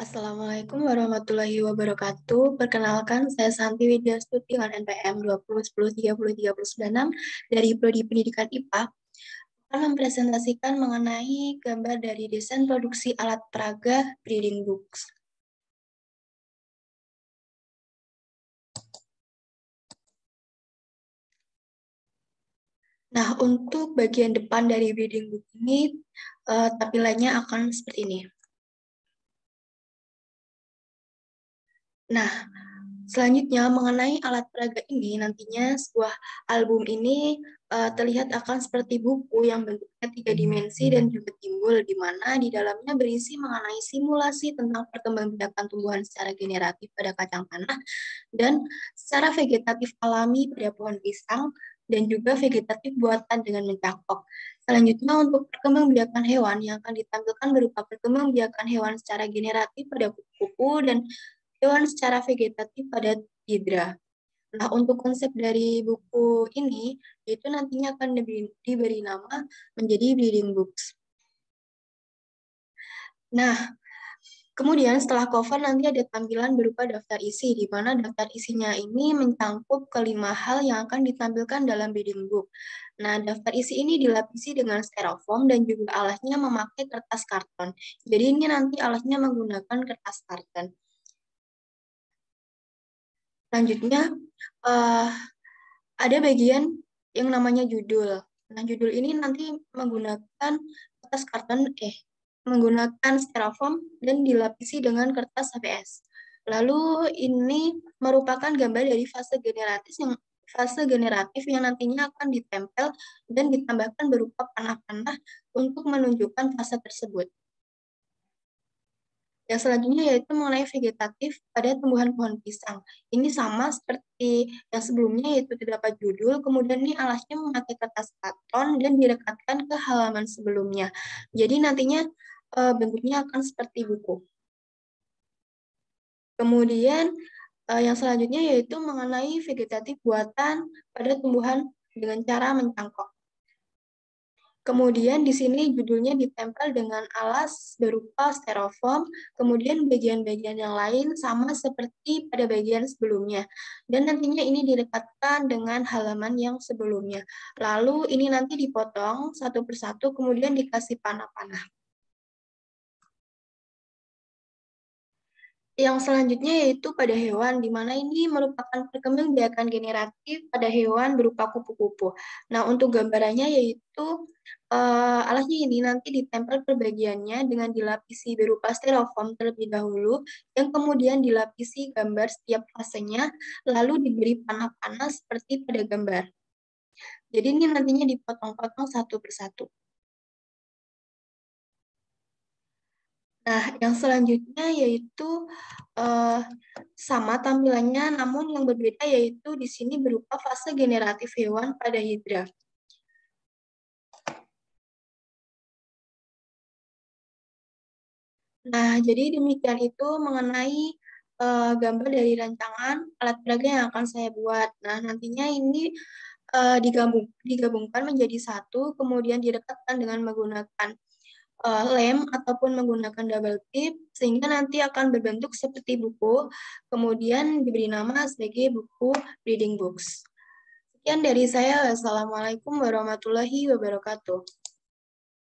Assalamualaikum warahmatullahi wabarakatuh. Perkenalkan, saya Santi Widyastuti dengan NPM 2010303096 dari Prodi Pendidikan IPA akan mempresentasikan mengenai gambar dari desain produksi alat peraga breeding books. Nah, untuk bagian depan dari breeding book ini, tampilannya akan seperti ini. Nah, selanjutnya mengenai alat peraga ini, nantinya sebuah album ini terlihat akan seperti buku yang bentuknya 3 dimensi dan juga timbul, di mana di dalamnya berisi mengenai simulasi tentang perkembangbiakan tumbuhan secara generatif pada kacang tanah dan secara vegetatif alami pada pohon pisang dan juga vegetatif buatan dengan mencangkok. Selanjutnya untuk perkembangbiakan hewan yang akan ditampilkan berupa perkembangbiakan hewan secara generatif pada kupu-kupu dan hewan secara vegetatif pada hidra. Nah, untuk konsep dari buku ini, yaitu nantinya akan diberi nama menjadi breeding books. Nah, kemudian setelah cover nanti ada tampilan berupa daftar isi, di mana daftar isinya ini mencangkup kelima hal yang akan ditampilkan dalam breeding book. Nah, daftar isi ini dilapisi dengan styrofoam dan juga alasnya memakai kertas karton. Jadi ini nanti alasnya menggunakan kertas karton. Selanjutnya, ada bagian yang namanya judul. Nah, judul ini nanti menggunakan kertas karton, menggunakan styrofoam dan dilapisi dengan kertas HVS. Lalu ini merupakan gambar dari fase generatif yang nantinya akan ditempel dan ditambahkan berupa panah-panah untuk menunjukkan fase tersebut. Yang selanjutnya yaitu mengenai vegetatif pada tumbuhan pohon pisang. Ini sama seperti yang sebelumnya, yaitu terdapat judul, kemudian ini alasnya memakai kertas karton dan direkatkan ke halaman sebelumnya. Jadi nantinya bentuknya akan seperti buku. Kemudian yang selanjutnya yaitu mengenai vegetatif buatan pada tumbuhan dengan cara mencangkok. Kemudian di sini judulnya ditempel dengan alas berupa styrofoam, kemudian bagian-bagian yang lain sama seperti pada bagian sebelumnya. Dan nantinya ini direkatkan dengan halaman yang sebelumnya. Lalu ini nanti dipotong satu persatu, kemudian dikasih panah-panah. Yang selanjutnya yaitu pada hewan, di mana ini merupakan perkembangbiakan generatif pada hewan berupa kupu-kupu. Nah, untuk gambarannya yaitu alasnya ini nanti ditempel per bagiannya dengan dilapisi berupa styrofoam terlebih dahulu, yang kemudian dilapisi gambar setiap fasenya, lalu diberi panah-panah seperti pada gambar. Jadi ini nantinya dipotong-potong satu persatu. Nah, yang selanjutnya yaitu sama tampilannya, namun yang berbeda yaitu di sini berupa fase generatif hewan pada hidra. Nah, jadi demikian itu mengenai gambar dari rancangan alat peraga yang akan saya buat. Nah, nantinya ini digabungkan menjadi satu, kemudian direkatkan dengan menggunakan lem ataupun menggunakan double tip, sehingga nanti akan berbentuk seperti buku, kemudian diberi nama sebagai buku breeding books. Sekian dari saya. Assalamualaikum warahmatullahi wabarakatuh.